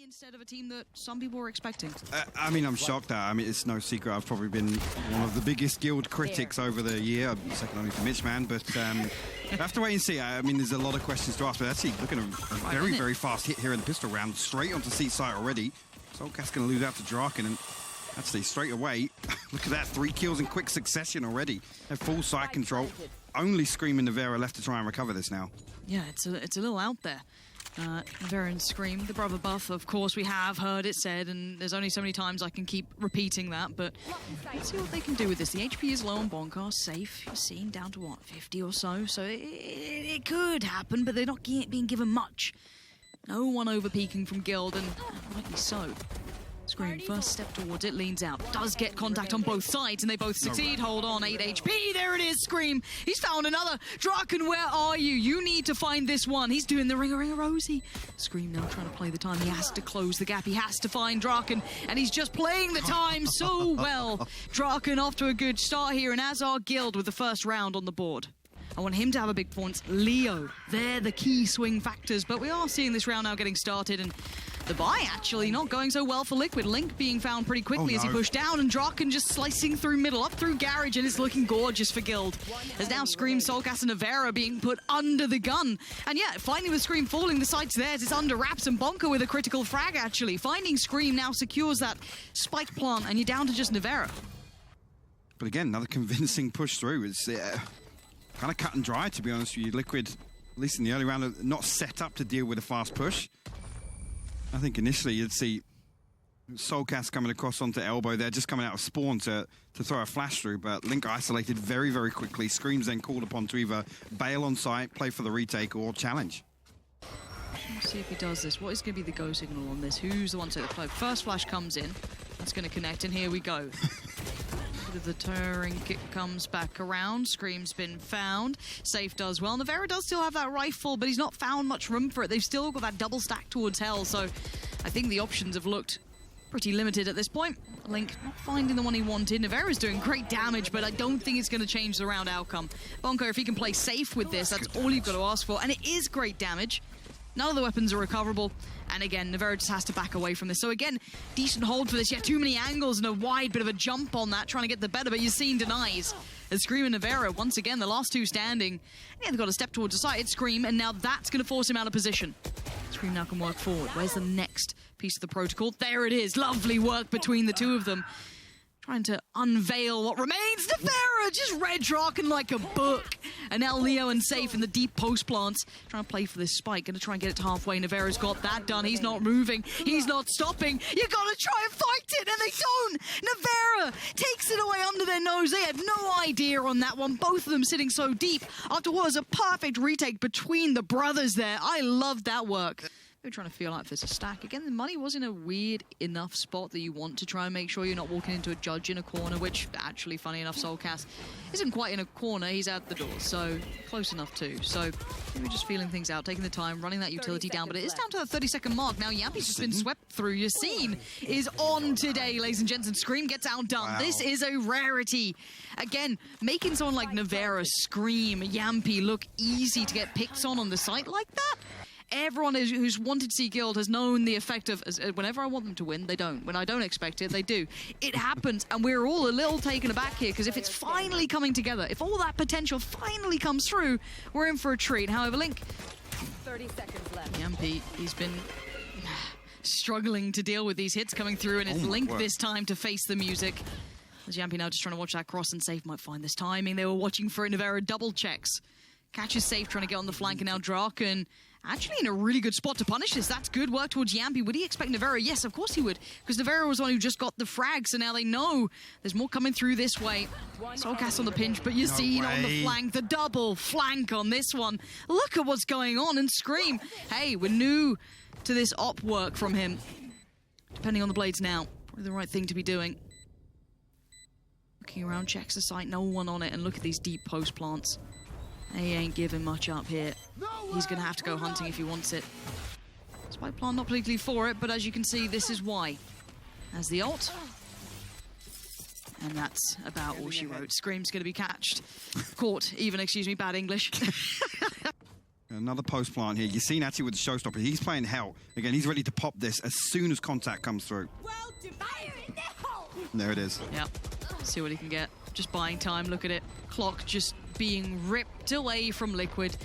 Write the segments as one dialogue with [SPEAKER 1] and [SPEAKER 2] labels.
[SPEAKER 1] instead of a team that some people were expecting.
[SPEAKER 2] I mean, I'm shocked at. I mean, it's no secret I've probably been one of the biggest guild critics over the year, second only to Mitch, man. But I have to wait and see. I mean, there's a lot of questions to ask, but actually, looking at a very, very fast hit here in the pistol round, straight onto seat site already. Solcast going to lose out to Draken, and actually, straight away, look at that, 3 kills in quick succession already. They're full site control. Only Scream and naVi left to try and recover this now.
[SPEAKER 1] Yeah, it's a little out there. naVi and Scream, the brother buff, of course, we have heard it said, and there's only so many times I can keep repeating that, but let's see what they can do with this. The HP is low on Bonkar, safe, you're seeing down to what, 50 or so, so it could happen, but they're not being given much. No one over-peaking from Guild, and rightly so. Scream, first step towards it, leans out, does get contact on both sides, and they both succeed. Hold on, 8 HP, there it is, Scream. He's found another. Draken, where are you? You need to find this one. He's doing the ring-a-ring-a-rosy. Scream now trying to play the time. He has to close the gap. He has to find Draken, and he's just playing the time so well. Draken off to a good start here, and as our Guild with the first round on the board. I want him to have a big point. Leo, they're the key swing factors, but we are seeing this round now getting started, and the buy actually not going so well for Liquid. Link being found pretty quickly as he pushed down, and Draken just slicing through middle, up through Garage, and it's looking gorgeous for Guild. There's now Scream, Solcast, and naVi being put under the gun. And yeah, finally with Scream falling, the site's theirs. It's under wraps, and Bonker with a critical frag actually. Finding Scream now secures that spike plant, and you're down to just naVi.
[SPEAKER 2] But again, another convincing push through. It's kind of cut and dry, to be honest with you. Liquid, at least in the early round, are not set up to deal with a fast push. I think initially you'd see Solcast coming across onto elbow there, just coming out of spawn to throw a flash through, but Link isolated very, very quickly. Scream's then called upon to either bail on site, play for the retake, or challenge.
[SPEAKER 1] Let's see if he does this. What is going to be the go signal on this? Who's the one to the play? First flash comes in. That's going to connect, and here we go. Bit of the turning kick comes back around. Scream's been found. Safe does well. naVi does still have that rifle, but he's not found much room for it. They've still got that double stack towards Hell, so I think the options have looked pretty limited at this point. Link not finding the one he wanted. naVi's doing great damage, but I don't think it's going to change the round outcome. Bonker, if he can play safe with this, that's all you've got to ask for, and it is great damage. None of the weapons are recoverable. And again, naVi just has to back away from this. So again, decent hold for this. Yeah, too many angles and a wide bit of a jump on that, trying to get the better, but you've seen denies. As Scream and naVi, once again, the last two standing. Yeah, they've got to step towards the side. It's Scream, and now that's going to force him out of position. Scream now can work forward. Where's the next piece of the protocol? There it is. Lovely work between the two of them. Trying to unveil what remains. naVi just red Draken like a book. And now Leo and Safe in the deep post plants. Trying to play for this spike. Going to try and get it to halfway. naVi's got that done. He's not moving. He's not stopping. You got to try and fight it. And they don't. naVi takes it away under their nose. They had no idea on that one. Both of them sitting so deep. After what was a perfect retake between the brothers there. I loved that work. We're trying to feel like there's a stack. Again, the money was in a weird enough spot that you want to try and make sure you're not walking into a judge in a corner, which actually, funny enough, Solcast isn't quite in a corner. He's out the door, so close enough too. So maybe just feeling things out, taking the time, running that utility down, but it is down to the 30-second mark. Now Yampy's just been swept through. Your scene is on today, ladies and gents, and Scream gets outdone. Wow. This is a rarity. Again, making someone like naVi, Scream, Yampy look easy to get picked on the site like that. Everyone who's wanted to see Guild has known the effect of whenever I want them to win, they don't. When I don't expect it, they do. It happens, and we're all a little taken aback here, because if it's finally coming together, if all that potential finally comes through, we're in for a treat. However, Link...
[SPEAKER 3] 30 seconds left.
[SPEAKER 1] Yampy, he's been struggling to deal with these hits coming through, and it's Link this time to face the music. As Yampy now just trying to watch that cross, and Safe might find this timing. They were watching for it. naVi double checks. Catches Safe trying to get on the flank, and now Draken actually in a really good spot to punish this. That's good work towards Yampy. Would he expect naVi? Yes, of course he would, because naVi was the one who just got the frag, so now they know there's more coming through this way. Solcast on the pinch, but you're seeing on the flank, the double flank on this one. Look at what's going on, and Scream, hey, we're new to this op work from him. Depending on the blades now, probably the right thing to be doing. Looking around, checks the site, no one on it, and look at these deep post plants. He ain't giving much up here. He's going to have to go hunting if he wants it. Spike plant not particularly for it, but as you can see, this is why. As the ult. And that's about all she wrote. Scream's going to be caught even, excuse me, bad English.
[SPEAKER 2] Another post plant here. You've seen actually with the showstopper. He's playing hell. Again, he's ready to pop this as soon as contact comes through. There it is.
[SPEAKER 1] Yeah. See what he can get. Just buying time. Look at it. Clock just being ripped away from Liquid.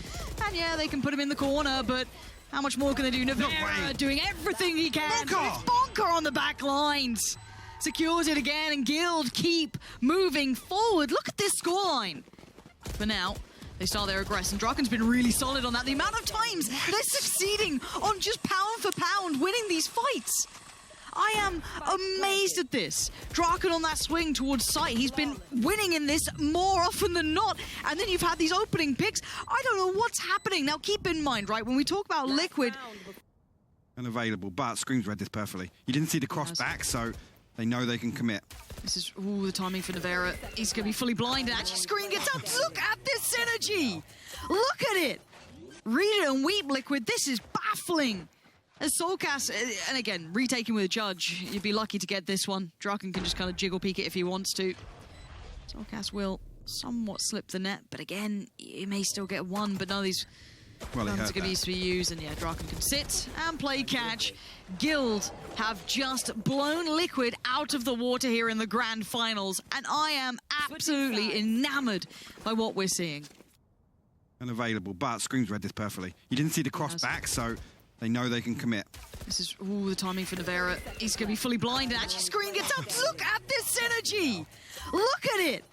[SPEAKER 1] And yeah, they can put him in the corner, but how much more can they do? navi doing everything he can.
[SPEAKER 2] Bonker!
[SPEAKER 1] It's Bonker on the back lines. Secures it again, and Guild keep moving forward. Look at this scoreline. For now, they start their aggress, and Draken's been really solid on that. The amount of times they're succeeding on just pound for pound winning these fights. I am amazed at this. Draken on that swing towards sight. He's been winning in this more often than not. And then you've had these opening picks. I don't know what's happening. Now, keep in mind, right, when we talk about Liquid...
[SPEAKER 2] Unavailable, but Screams read this perfectly. You didn't see the cross back, so they know they can commit.
[SPEAKER 1] This is, ooh, the timing for navi. He's going to be fully blinded. Actually, Screen gets up. Look at this synergy. Look at it. Read it and weep, Liquid. This is baffling. As Soulcast, and again, retaking with a judge, you'd be lucky to get this one. Draken can just kind of jiggle peek it if he wants to. Soulcast will somewhat slip the net, but again, he may still get one, but none of these guns are going to be used, and yeah, Draken can sit and play catch. Guild have just blown Liquid out of the water here in the grand finals, and I am absolutely enamored by what we're seeing.
[SPEAKER 2] Unavailable, but Screams read this perfectly. You didn't see the cross back, so they know they can commit.
[SPEAKER 1] This is, ooh, the timing for navi. He's going to be fully blinded. Actually, Screen gets up. Look at this synergy. Look at it.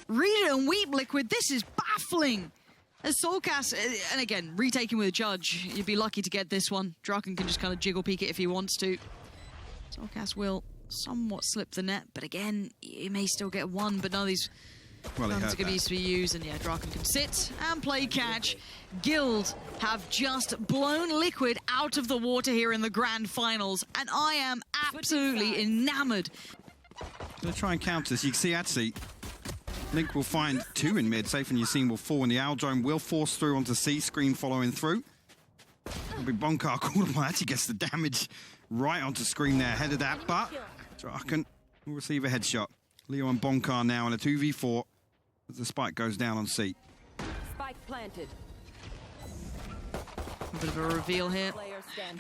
[SPEAKER 1] Read it and weep, Liquid. This is baffling. As Soulcast, and again, retaking with a judge, you'd be lucky to get this one. Draken can just kind of jiggle peek it if he wants to. Soulcast will somewhat slip the net, but again, he may still get one, but none of these guns are going to be used, and yeah, Draken can sit and play catch. Guild have just blown Liquid out of the water here in the grand finals, and I am absolutely enamored.
[SPEAKER 2] Gonna try and counter this. You can see actually, Link will find two in mid. Safe and Yassine will fall, and the Owl Drone will force through onto C. Screen following through. It'll be Bonker called upon. Actually gets the damage right onto Screen there, ahead of that, but Draken will receive a headshot. Leo and Bonker now in a 2v4 as the spike goes down on C.
[SPEAKER 3] Spike planted.
[SPEAKER 1] A bit of a reveal here.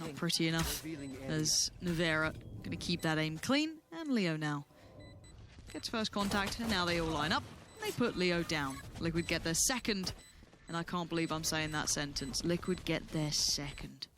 [SPEAKER 1] Not pretty enough as navi going to keep that aim clean, and Leo now gets first contact, and now they all line up. They put Leo down. Liquid get their second, and I can't believe I'm saying that sentence. Liquid get their second.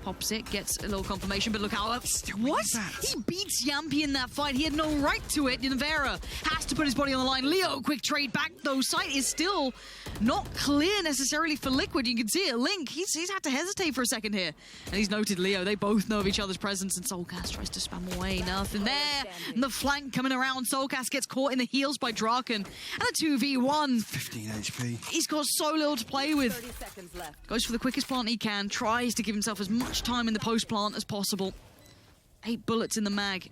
[SPEAKER 1] Pops it, gets a little confirmation, but look how... What? He beats Yampi in that fight. He had no right to it. navi has to put his body on the line. Leo, quick trade back, though. Sight is still not clear necessarily for Liquid. You can see it. Link, he's had to hesitate for a second here. And he's noted Leo. They both know of each other's presence, and Soulcast tries to spam away. Nothing there. And the flank coming around. Soulcast gets caught in the heels by Draken. And a 2v1.
[SPEAKER 2] 15 HP.
[SPEAKER 1] He's got so little to play with.
[SPEAKER 3] 30 seconds left.
[SPEAKER 1] Goes for the quickest plant he can. Tries to give himself as much time in the post plant as possible. 8 bullets in the mag.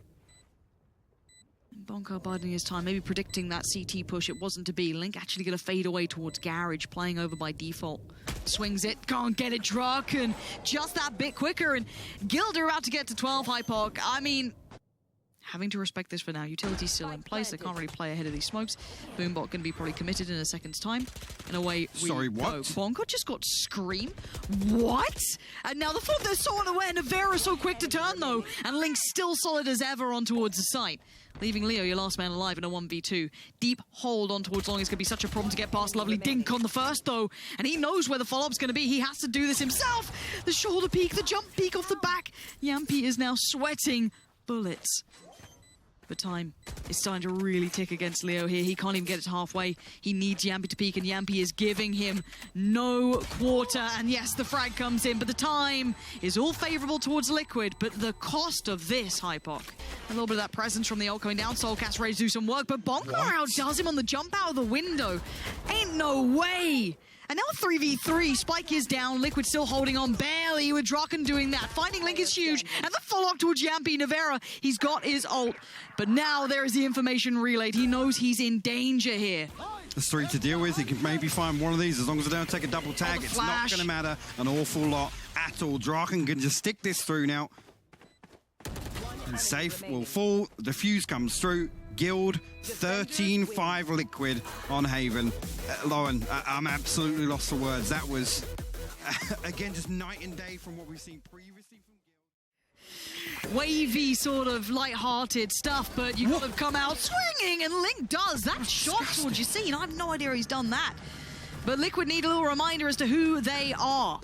[SPEAKER 1] Bonker biding his time, maybe predicting that CT push. It wasn't to be. Link actually going to fade away towards Garage, playing over by default. Swings it, can't get it, Draken. Just that bit quicker, and Guild are about to get to 12, Hypoc. I mean, having to respect this for now. Utility's still in place. They can't really play ahead of these smokes. Boombot going to be probably committed in a second's time. And away we
[SPEAKER 2] Sorry, what?
[SPEAKER 1] go. Bonker just got Scream. What? And now the foot, they're so unaware. navi so quick to turn, though. And Link's still solid as ever on towards the site. Leaving Leo, your last man alive, in a 1v2. Deep hold on towards Long is going to be such a problem to get past. Lovely dink on the first, though. And he knows where the follow-up's going to be. He has to do this himself. The shoulder peek, the jump peek off the back. Yampi is now sweating bullets. But time is starting to really tick against Leo here. He can't even get it halfway. He needs Yampi to peek, and Yampi is giving him no quarter. And yes, the frag comes in, but the time is all favorable towards Liquid. But the cost of this, Hypoc, a little bit of that presence from the ult coming down. Soulcast ready to do some work, but Bonker outdoes him on the jump out of the window. Ain't no way. And now 3v3, Spike is down, Liquid still holding on barely with Draken doing that. Finding Link is huge, and the follow-up towards Yampi. navi, he's got his ult, but now there is the information relayed. He knows he's in danger here.
[SPEAKER 2] There's 3 to deal with. He can maybe find one of these as long as they don't take a double tag. It's not going to matter an awful lot at all. Draken can just stick this through now. And Safe will fall. The fuse comes through. Guild 13-5 Liquid on Haven. Lauren, I'm absolutely lost for words. That was Again, just night and day from what we've seen previously from Guild.
[SPEAKER 1] Wavy, sort of light-hearted stuff, but you got to come out swinging, and Link does. That shot towards Yassine, I have no idea he's done that. But Liquid need a little reminder as to who they are,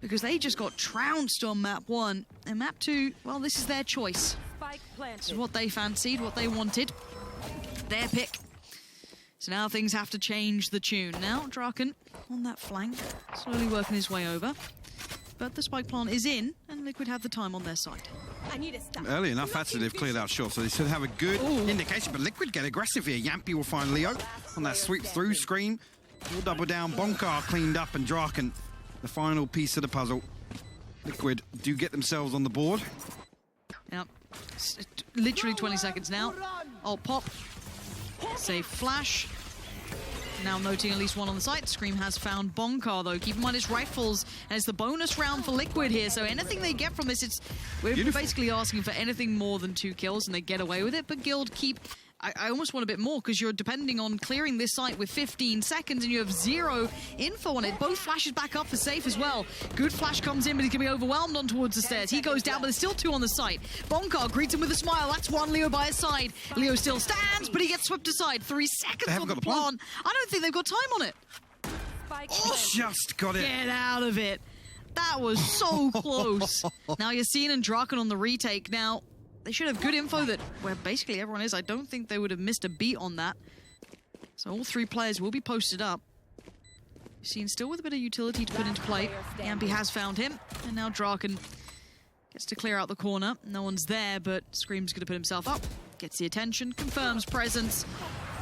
[SPEAKER 1] because they just got trounced on map 1. And map 2, well, this is their choice.
[SPEAKER 3] Spike planted.
[SPEAKER 1] This is what they fancied, what they wanted. Their pick. So now things have to change the tune. Now, Draken on that flank, slowly working his way over. But the spike plant is in, and Liquid have the time on their side.
[SPEAKER 3] I need a stop.
[SPEAKER 2] Early enough, actually, they've cleared out short, so they should have a good indication. But Liquid get aggressive here. Yampy will find Leo on that sweep through screen. We'll double down. Bonkar cleaned up, and Draken, the final piece of the puzzle. Liquid do get themselves on the board.
[SPEAKER 1] Yep. Literally 20 seconds now. Oh, pop. Save flash. Now noting at least one on the site. Scream has found Bonkar, though. Keep in mind it's rifles, and it's the bonus round for Liquid here. So anything they get from this, we're basically asking for anything more than 2 kills, and they get away with it. But Guild keep... I almost want a bit more, because you're depending on clearing this site with 15 seconds, and you have 0 info on it. Both flashes back up for safe as well. Good flash comes in, but he's going to be overwhelmed on towards the stairs. He goes down, but there's still 2 on the site. Bonkar greets him with a smile. That's 1 Leo by his side. Leo still stands, but he gets swept aside. 3 seconds on the plan. I don't think they've got time on it.
[SPEAKER 3] Spike
[SPEAKER 2] Oh,
[SPEAKER 3] planted.
[SPEAKER 2] just got it.
[SPEAKER 1] Get out of it. That was so close. Now Yassine and Draken on the retake. Now, they should have good info that where basically everyone is. I don't think they would have missed a beat on that. So all 3 players will be posted up. Yassine still with a bit of utility to put into play. Yampy has found him. And now Draken gets to clear out the corner. No one's there, but Scream's going to put himself up. Gets the attention, confirms presence.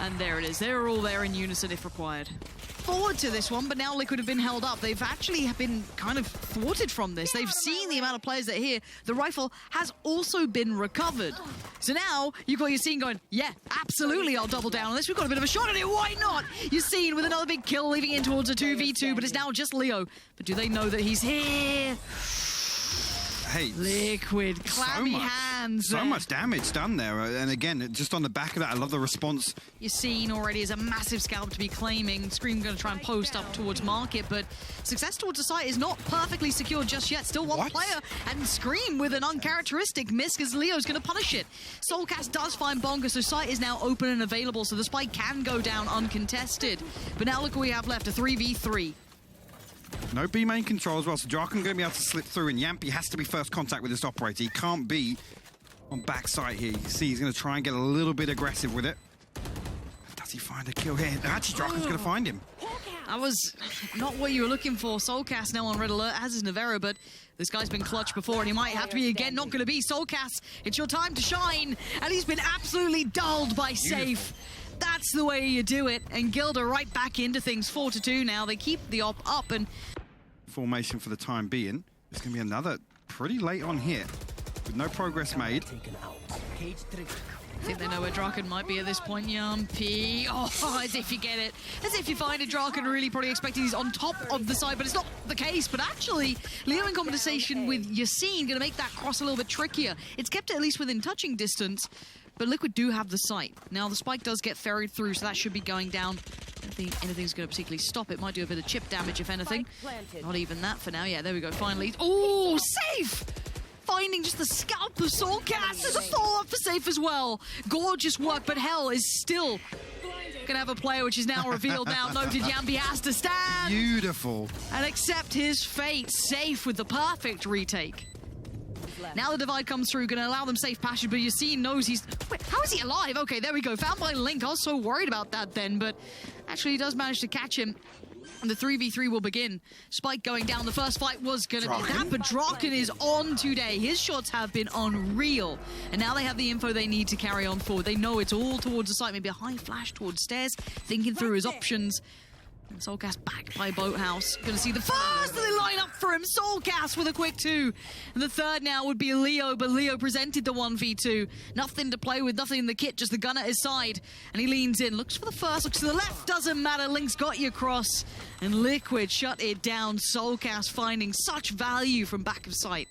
[SPEAKER 1] And there it is. They're all there in unison if required. Forward to this one, but now Liquid have been held up. They've actually been kind of thwarted from this. They've seen the amount of players that are here. The rifle has also been recovered. So now you've got Yassine going, yeah, absolutely, I'll double down on this. We've got a bit of a shot at it. Why not? Yassine with another big kill, leaving in towards a 2v2, but it's now just Leo. But do they know that he's here?
[SPEAKER 2] Hey,
[SPEAKER 1] Liquid, clammy hands.
[SPEAKER 2] So much damage done there. And again, just on the back of that, I love the response.
[SPEAKER 1] Yassine already is a massive scalp to be claiming. Scream going to try and post up towards market, but success towards the site is not perfectly secure just yet. Still one player, and Scream with an uncharacteristic miss because Leo's going to punish it. Soulcast does find Bonga, so site is now open and available, so the spike can go down uncontested. But now look what we have left, a 3v3.
[SPEAKER 2] No B main control as well, so Draken going to be able to slip through, and Yampy has to be first contact with this operator. He can't be on backside here. You can see he's going to try and get a little bit aggressive with it. Does he find a kill here? Actually, Draken's going to find him.
[SPEAKER 1] That was not what you were looking for. Soulcast now on red alert, as is Navarro, but this guy's been clutch before, and he might have to be again. Not going to be. Soulcast, it's your time to shine, and he's been absolutely dulled by Safe. That's the way you do it, and Guild are right back into things. 4-2 now. They keep the op up, and
[SPEAKER 2] formation for the time being. There's going to be another pretty late on here with no progress made.
[SPEAKER 1] I think they know where Draken might be at this point. Yampy. Oh, as if you get it. As if you find a Draken really probably expecting he's on top of the side, but it's not the case. But actually, Leo in conversation with Yassine going to make that cross a little bit trickier. It's kept it at least within touching distance, but Liquid do have the site. Now, the spike does get ferried through, so that should be going down. I don't think anything's going to particularly stop it. Might do a bit of chip damage, if anything. Not even that for now. Yeah, there we go, finally. Oh, Safe! Finding just the scalp of Soulcast. There's a follow-up for Safe as well. Gorgeous work, but Hell is still going to have a player which is now revealed now. Noted Yampy has to stand.
[SPEAKER 2] Beautiful.
[SPEAKER 1] And accept his fate. Safe with the perfect retake. Now the divide comes through, going to allow them safe passage, but Yassine knows he's... Wait, how is he alive? Okay, there we go. Found by Link. I was so worried about that then, but actually he does manage to catch him. And the 3v3 will begin. Spike going down. The first fight was going to be that, but Draken is on today. His shots have been unreal. And now they have the info they need to carry on forward. They know it's all towards the site. Maybe a high flash towards stairs. Thinking through his options. And Soulcast back by Boathouse. Going to see the first, and they line up for him. Soulcast with a quick 2. And the third now would be Leo, but Leo presented the 1v2. Nothing to play with, nothing in the kit, just the gun at his side. And he leans in, looks for the first, looks to the left, doesn't matter. Link's got you cross. And Liquid shut it down. Soulcast finding such value from back of sight.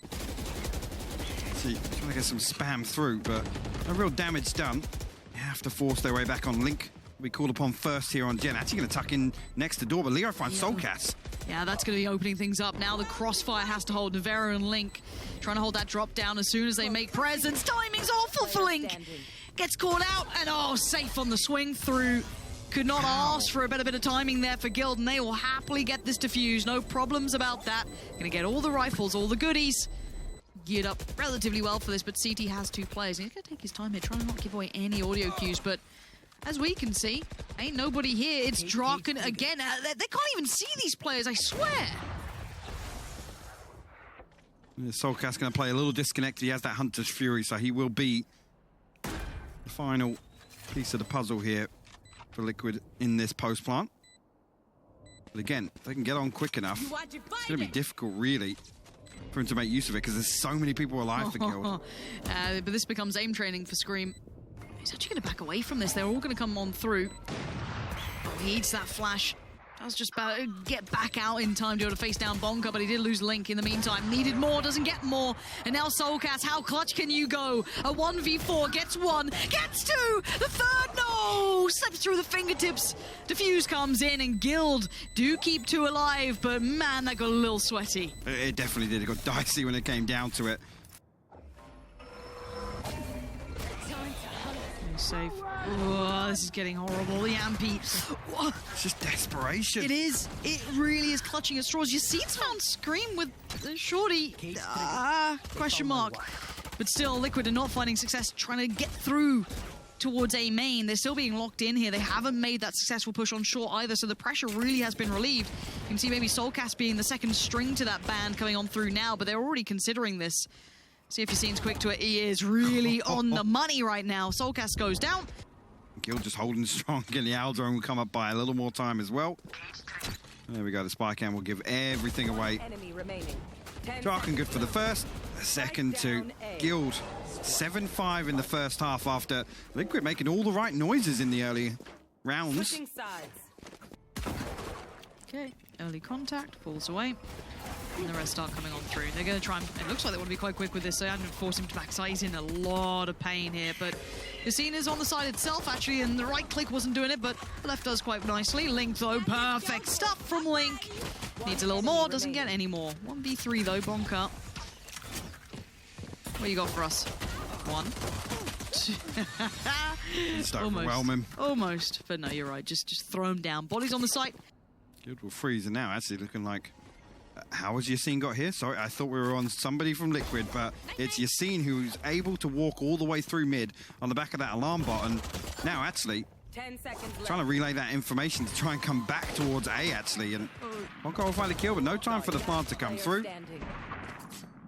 [SPEAKER 2] See, trying to get some spam through, but no real damage done. They have to force their way back on Link. We called upon first here on Gen. Actually going to tuck in next to door, but Leo finds Soulcast.
[SPEAKER 1] Yeah, that's going to be opening things up. Now the crossfire has to hold Navarro and Link. Trying to hold that drop down as soon as they make presence. Timing's awful for Link. Gets caught out and safe on the swing through. Could not ask for a better bit of timing there for Guild, and they will happily get this defused. No problems about that. Gonna get all the rifles, all the goodies. Geared up relatively well for this, but CT has 2 players. He's gonna take his time here, trying to not give away any audio cues, but as we can see, ain't nobody here. It's Draken again. They can't even see these players, I swear.
[SPEAKER 2] Soulcast going to play a little disconnected. He has that Hunter's Fury, so he will be the final piece of the puzzle here for Liquid in this post plant. But again, if they can get on quick enough, it's going to be difficult, really, for him to make use of it, because there's so many people alive for Guild.
[SPEAKER 1] But this becomes aim training for Scream. He's actually going to back away from this. They're all going to come on through. He eats that flash. That was just about to get back out in time to be able to face down Bonka, but he did lose Link in the meantime. Needed more, doesn't get more. And now Soulcast, how clutch can you go? A 1v4, gets 1, gets 2, the third, no! Slips through the fingertips. Defuse comes in, and Guild do keep 2 alive, but man, that got a little sweaty.
[SPEAKER 2] It definitely did. It got dicey when it came down to it.
[SPEAKER 1] Safe. Oh, this is getting horrible. The Yampy.
[SPEAKER 2] It's just desperation.
[SPEAKER 1] It is. It really is clutching at straws. You see, it's found Scream with the shorty. Question mark. But still, Liquid are not finding success trying to get through towards A main. They're still being locked in here. They haven't made that successful push on short either, so the pressure really has been relieved. You can see maybe Soulcast being the second string to that band coming on through now, but they're already considering this. See if Yassine's quick to it. He is really on the money right now. Soulcast goes down.
[SPEAKER 2] Guild just holding strong. Again, the Owl Drone will come up by a little more time as well. There we go. The spy cam will give everything away. Draken good for the first. The second to Guild. 7-5 in the first half after Liquid making all the right noises in the early rounds.
[SPEAKER 1] Okay, early contact, falls away. And the rest start coming on through. They're going to try and... It looks like they want to be quite quick with this, so I'm going to force him to backside. He's in a lot of pain here, but Yassine is on the side itself, actually, and the right click wasn't doing it, but the left does quite nicely. Link, though, perfect stuff from Link. Needs a little more, doesn't get any more. 1v3, though, Bonka. What you got for us? 1.
[SPEAKER 2] Just overwhelm him.
[SPEAKER 1] Almost, but no, you're right. Just throw him down. Bodies on the site.
[SPEAKER 2] Guild will freeze, and now actually looking like... How has Yassine got here? Sorry, I thought we were on somebody from Liquid, but it's Yassine who's able to walk all the way through mid on the back of that alarm bot, and now actually
[SPEAKER 3] 10 seconds left.
[SPEAKER 2] Trying to relay that information to try and come back towards A, actually, and Bonka will find a kill, but no time for the plant to come through.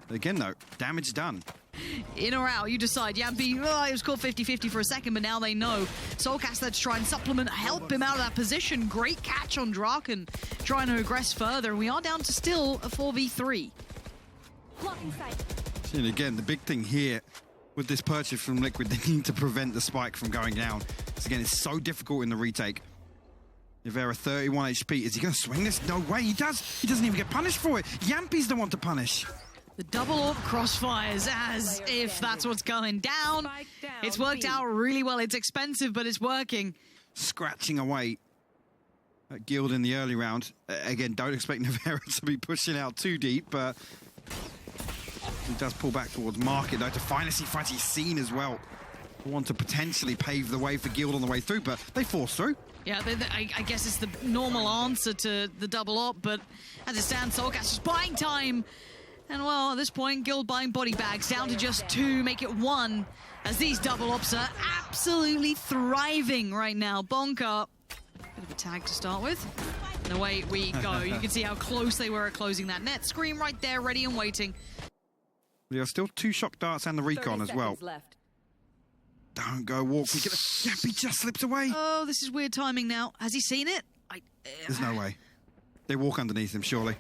[SPEAKER 2] Again, though, damage done.
[SPEAKER 1] In or out, you decide. Yampy, it was called 50-50 for a second, but now they know. Soulcast, let's try and supplement, help him out of that position. Great catch on Draken, trying to aggress further. And we are down to still a 4v3.
[SPEAKER 2] And again, the big thing here with this purchase from Liquid, they need to prevent the spike from going down. Because again, it's so difficult in the retake. Rivera, 31 HP. Is he going to swing this? No way, he does. He doesn't even get punished for it. Yampy's the one to punish.
[SPEAKER 1] The double AWP crossfires as if that's what's going down. It's worked out really well. It's expensive, but it's working.
[SPEAKER 2] Scratching away at Guild in the early round. Again, don't expect Rivera to be pushing out too deep, but he does pull back towards Market, though, to finally see Yassine as well. Want to potentially pave the way for Guild on the way through, but they force through.
[SPEAKER 1] Yeah, I guess it's the normal answer to the double AWP, but as it stands, Soulcast is buying time. And well, at this point, Guild buying body bags down to just 2, make it 1, as these double AWPs are absolutely thriving right now. Bonka, bit of a tag to start with. And away we go. You can see how close they were at closing that net. Scream right there, ready and waiting.
[SPEAKER 2] There are still 2 shock darts and the recon as well.
[SPEAKER 3] Left.
[SPEAKER 2] Don't go walk. Yappy just slips away.
[SPEAKER 1] Oh, this is weird timing now. Has he seen it?
[SPEAKER 2] There's no way. They walk underneath him, surely.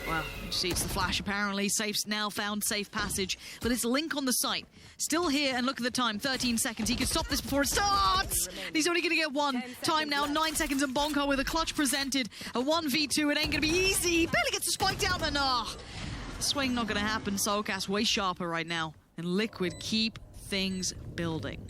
[SPEAKER 1] Well, you see it's the flash apparently. Safe's now found safe passage, but it's Link on the site. Still here, and look at the time, 13 seconds. He could stop this before it starts! And he's only going to get 1. Time now, 9 seconds, and Bonka with a clutch presented. A 1v2, it ain't going to be easy. Barely gets the spike down, and swing not going to happen. Soulcast way sharper right now. And Liquid keep things building.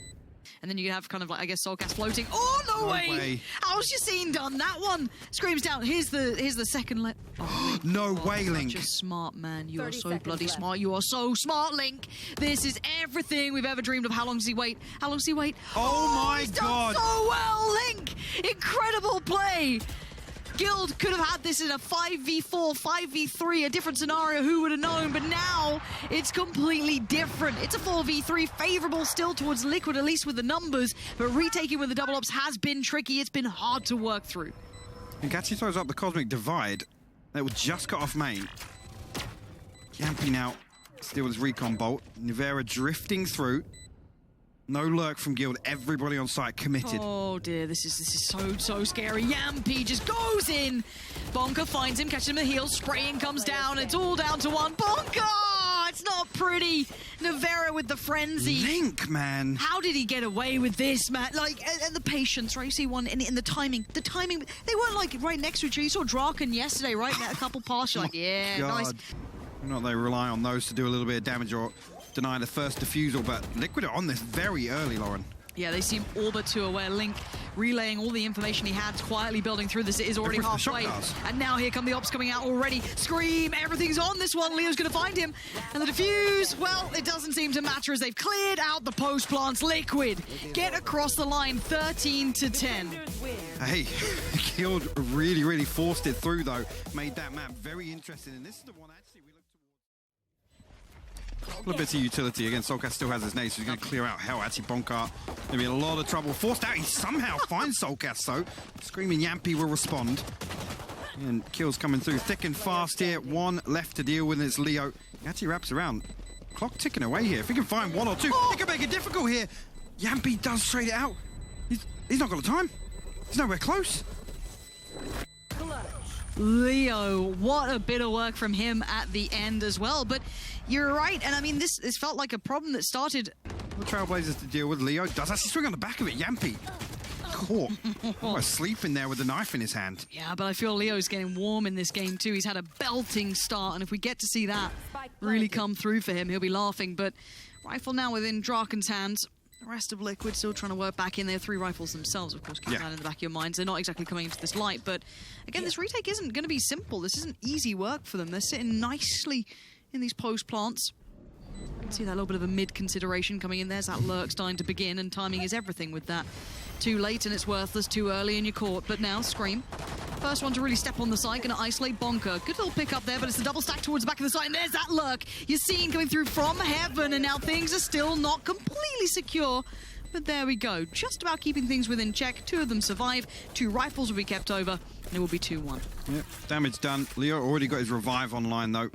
[SPEAKER 1] And then you have kind of like, I guess, Soulcast floating. Oh, no! No way. How's your scene done? That one screams down. Here's the second let. Oh,
[SPEAKER 2] No way, Link.
[SPEAKER 1] Such a smart man. You are
[SPEAKER 3] 30
[SPEAKER 1] so
[SPEAKER 3] seconds
[SPEAKER 1] bloody
[SPEAKER 3] left.
[SPEAKER 1] smart. You are so smart, Link. This is everything we've ever dreamed of. How long does he wait? How long does he wait?
[SPEAKER 2] Oh my
[SPEAKER 1] he's
[SPEAKER 2] God.
[SPEAKER 1] done so well, Link. Incredible play. Guild could have had this in a 5v4, 5v3, a different scenario, who would have known? But now it's completely different. It's a 4v3, favorable still towards Liquid, at least with the numbers, but retaking with the double ups has been tricky. It's been hard to work through.
[SPEAKER 2] And Gatsi throws up the Cosmic Divide. That will just cut off main. Yampy now still his recon bolt. Nivera drifting through. No lurk from Guild. Everybody on site committed.
[SPEAKER 1] Oh dear, this is so scary. Yampy just goes in. Bonka finds him, catches him in the heels. Spraying comes down. It's all down to one. Bonka! It's not pretty. Nivera with the frenzy.
[SPEAKER 2] Link, man.
[SPEAKER 1] How did he get away with this, man? Like, and the patience, right? You see one in the timing. The timing, they weren't like right next to each other. You saw Draken yesterday, right? A couple passes, you're like, yeah,
[SPEAKER 2] God.
[SPEAKER 1] nice.
[SPEAKER 2] Not they rely on those to do a little bit of damage or deny the first defusal, but Liquid are on this very early, Lauren.
[SPEAKER 1] Yeah, they seem all but too aware. Link relaying all the information he had, quietly building through this. It is already
[SPEAKER 2] Look for the
[SPEAKER 1] halfway.
[SPEAKER 2] shot
[SPEAKER 1] And now here come the ops coming out already. Scream, everything's on this one. Leo's going to find him. And the defuse, well, it doesn't seem to matter as they've cleared out the post plants. Liquid get across the line, 13-10.
[SPEAKER 2] Hey, Guild really forced it through, though. Made that map very interesting, and this is the one actually we look towards. A little bit of utility. Again, Solcast still has his nade, so he's going to clear out hell. Actually, Bonkar going to be in a lot of trouble. Forced out, he somehow finds Solcast, though. Screaming Yampy will respond. And kills coming through thick and fast here. One left to deal with, and it's Leo. He actually wraps around. Clock ticking away here. If he can find one or two, he can make it difficult here. Yampy does trade it out. He's not got the time. He's nowhere close.
[SPEAKER 1] Leo, what a bit of work from him at the end as well. But you're right, and I mean, this felt like a problem that started.
[SPEAKER 2] The Trailblazers to deal with. Leo does actually swing on the back of it. Yampy caught. Almost sleeping there with the knife in his hand.
[SPEAKER 1] Yeah, but I feel Leo's getting warm in this game too. He's had a belting start, and if we get to see that really come through for him, he'll be laughing. But rifle now within Draken's hands. The rest of Liquid still trying to work back in. They have 3 rifles themselves, of course. Keep that in the back of your minds. They're not exactly coming into this light, but again, this retake isn't going to be simple. This isn't easy work for them. They're sitting nicely in these post plants. You can see that little bit of a mid consideration coming in. There's that lurk starting to begin, and timing is everything with that. Too late and it's worthless, too early and you're caught. But now, Scream. First one to really step on the site, going to isolate Bonka. Good little pick up there, but it's a double stack towards the back of the site, and there's that lurk. You're seeing coming through from heaven, and now things are still not completely secure. But there we go. Just about keeping things within check. 2 of them survive. 2 rifles will be kept over, and it will be 2-1.
[SPEAKER 2] Yep, damage done. Leo already got his revive online, though.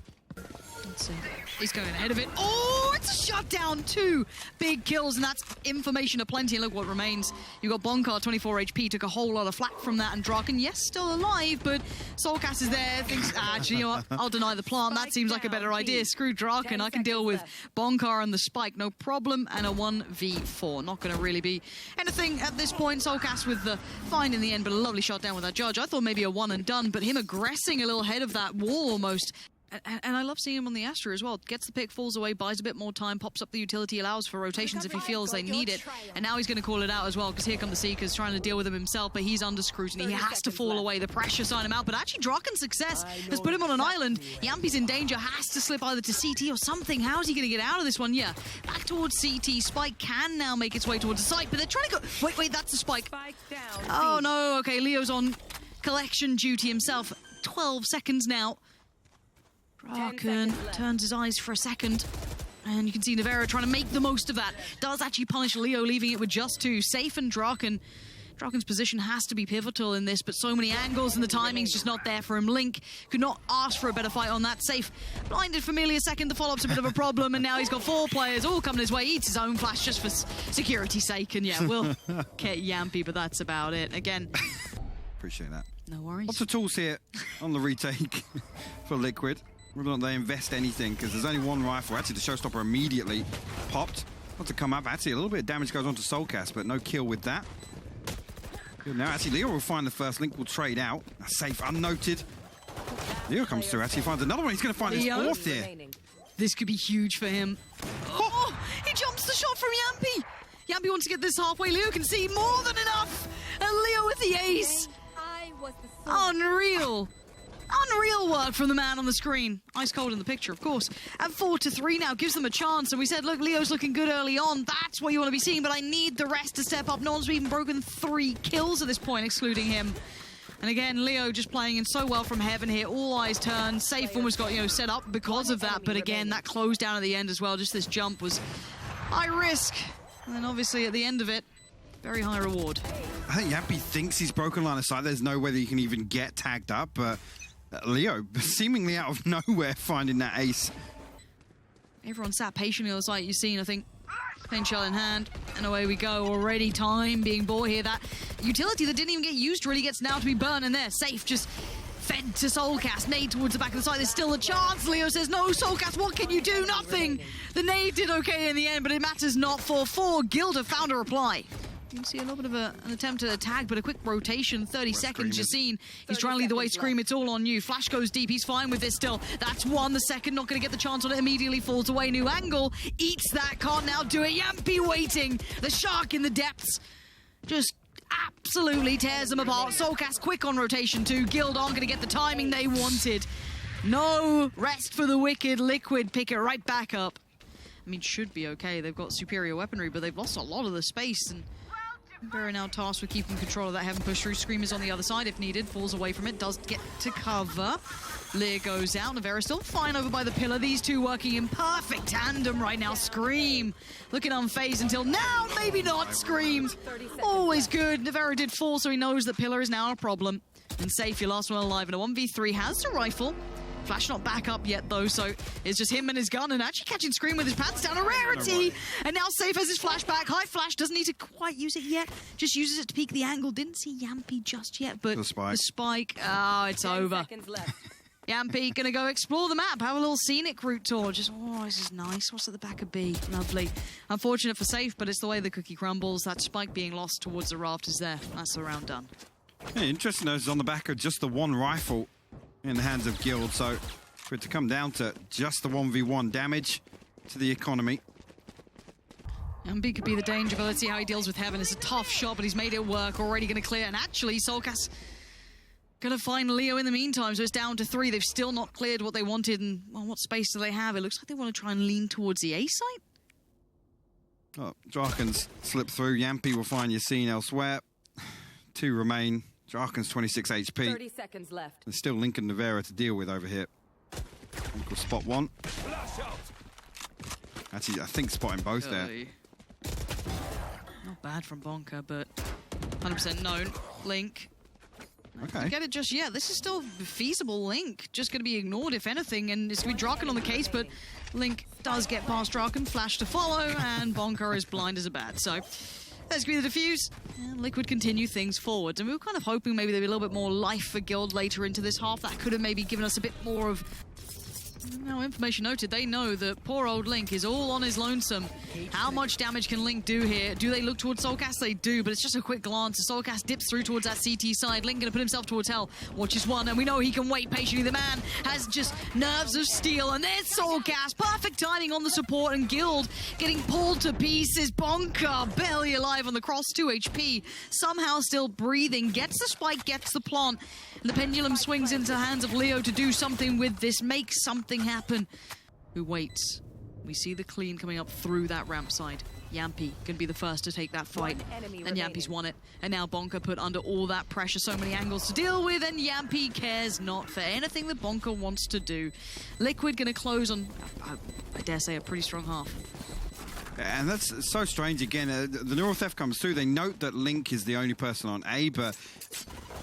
[SPEAKER 1] Let's see. He's going ahead of it. Oh, it's a shutdown. 2 big kills, and that's information aplenty. And look what remains. You've got Bonkar, 24 HP, took a whole lot of flack from that. And Draken, yes, still alive, but Soulcast is there. Thinks, actually, you know what? I'll deny the plant. That seems like a better idea. Screw Draken. I can deal with Bonkar and the spike. No problem. And a 1v4. Not going to really be anything at this point. Soulcast with the fine in the end, but a lovely shot down with that judge. I thought maybe a 1 and done, but him aggressing a little ahead of that wall almost. And I love seeing him on the Astra as well. Gets the pick, falls away, buys a bit more time, pops up the utility, allows for rotations if he feels they need it. And now he's going to call it out as well, because here come the Seekers trying to deal with him himself, but he's under scrutiny. He has to fall away. The pressure sign him out. But actually, Draken's success has put him on an island. Yampy's in danger, has to slip either to CT or something. How's he going to get out of this one? Yeah, back towards CT. Spike can now make its way towards the site, but they're trying to go... Wait, that's the Spike. Oh, no. Okay, Leo's on collection duty himself. 12 seconds now. Draken turns his eyes for a second, and you can see Nivera trying to make the most of that. Does actually punish Leo, leaving it with just 2. Safe and Draken. Draken's position has to be pivotal in this, but so many angles and the timing's just not there for him. Link could not ask for a better fight on that. Safe blinded for merely a second. The follow-up's a bit of a problem, and now he's got 4 players all coming his way. Eats his own flash just for security's sake, and yeah, we'll get Yampy, but that's about it. Again,
[SPEAKER 2] Appreciate that.
[SPEAKER 1] no worries.
[SPEAKER 2] Lots of tools here on the retake for Liquid. Whether or not they invest anything, because there's only 1 rifle. Actually, the showstopper immediately popped. Not to come up. Actually, a little bit of damage goes on to Soulcast, but no kill with that. Good now. Actually, Leo will find the first. Link will trade out. Safe, unnoted. Leo comes through. Actually, finds another one. He's going to find his 4th here.
[SPEAKER 1] This could be huge for him. He jumps the shot from Yampy. Yampy wants to get this halfway. Leo can see more than enough. And Leo with the ace.
[SPEAKER 3] I was the soul.
[SPEAKER 1] Unreal. Unreal work from the man on the screen. Ice cold in the picture, of course. At 4-3 now, gives them a chance. And we said, look, Leo's looking good early on. That's what you want to be seeing, but I need the rest to step up. No one's even broken 3 kills at this point, excluding him. And again, Leo just playing in so well from heaven here. All eyes turned. Safe almost got, set up because of that. But again, that closed down at the end as well. Just this jump was high risk. And then obviously at the end of it, very high reward.
[SPEAKER 2] I think Yappy thinks he's broken line of sight. There's no way that he can even get tagged up, but Leo seemingly out of nowhere finding that ace.
[SPEAKER 1] Everyone sat patiently on the site. You've seen, I think, paint shell in hand, and away we go. Already time being bought here. That utility that didn't even get used really gets now to be burned, and there, Safe just fed to Soulcast. Nade towards the back of the side. There's still a chance. Leo says, no, Soulcast, what can you do? Nothing. The nade did okay in the end, but it matters not for 4. Gilda found a reply. You can see a little bit of an attempt at a tag, but a quick rotation. 30 seconds, Jacine. He's trying to lead the way. Scream, it's all on you. Flash goes deep. He's fine with this still. That's 1. The second, not going to get the chance on it. Immediately falls away. New angle. Eats that. Can't now do it. Yampy waiting. The shark in the depths. Just absolutely tears them apart. Soulcast quick on rotation too. Guild aren't going to get the timing they wanted. No rest for the wicked. Liquid pick it right back up. I mean, should be okay. They've got superior weaponry, but they've lost a lot of the space, and Vera now tasked with keeping control of that heaven push through. Scream is on the other side if needed. Falls away from it. Does get to cover. Lear goes out. Navera still fine over by the pillar. These two working in perfect tandem right now. Scream looking unfazed until now. Maybe not. Scream. Always good. Navera did fall, so he knows that pillar is now a problem. And Safe, your last one alive in a 1v3. Has the rifle. Flash not back up yet, though, so it's just him and his gun, and actually catching Scream with his pants down, a rarity! And now Safe has his flashback. High Flash doesn't need to quite use it yet, just uses it to peek the angle. Didn't see Yampy just yet, but
[SPEAKER 2] the spike.
[SPEAKER 1] Oh, it's over. Yampy gonna go explore the map, have a little scenic route tour. Just, oh, this is nice. What's at the back of B? Lovely. Unfortunate for Safe, but it's the way the cookie crumbles. That spike being lost towards the rafters there. That's the round done.
[SPEAKER 2] Yeah, interesting, though, is on the back of just the 1 rifle in the hands of Guild, so for it to come down to just the 1v1 damage to the economy.
[SPEAKER 1] Yampy could be the danger, but let's see how he deals with Heaven. It's a tough shot, but he's made it work. Already going to clear, and actually Soulcast going to find Leo in the meantime, so it's down to 3. They've still not cleared what they wanted, and well, what space do they have? It looks like they want to try and lean towards the A site.
[SPEAKER 2] Oh, Drakens slip through. Yampy will find Yassine elsewhere. 2 remain. Drakens 26 HP.
[SPEAKER 3] 30 seconds left.
[SPEAKER 2] There's still Link and Navera to deal with over here. Link will spot 1. Actually, I think spotting both there.
[SPEAKER 1] Not bad from Bonka, but 100% known. Link.
[SPEAKER 2] Okay.
[SPEAKER 1] Get it just yet. This is still feasible. Link just going to be ignored, if anything, and it's going to be Draken on the case, but Link does get past Draken. Flash to follow, and Bonka is blind as a bat. So there's going to be the defuse, and Liquid continue things forward. And we were kind of hoping maybe there'd be a little bit more life for Guild later into this half. That could have maybe given us a bit more of... No, information noted. They know that poor old Link is all on his lonesome. How much damage can Link do here? Do they look towards Soulcast? They do, but it's just a quick glance. Soulcast dips through towards that CT side. Link going to put himself towards hell. Watches 1, and we know he can wait patiently. The man has just nerves of steel, and there's Soulcast. Perfect timing on the support, and Guild getting pulled to pieces. Bonka barely alive on the cross, 2 HP. Somehow still breathing. Gets the spike, gets the plant. And the pendulum swings into the hands of Leo to do something with this. Make something happen. Who waits? We see the clean coming up through that ramp side. Yampy can be the first to take that fight. And Yampy's won it. And now Bonka put under all that pressure, so many angles to deal with, and Yampy cares not for anything that Bonka wants to do. Liquid gonna close on, I dare say, a pretty strong half.
[SPEAKER 2] And that's so strange again. The neural theft comes through. They note that Link is the only person on A, but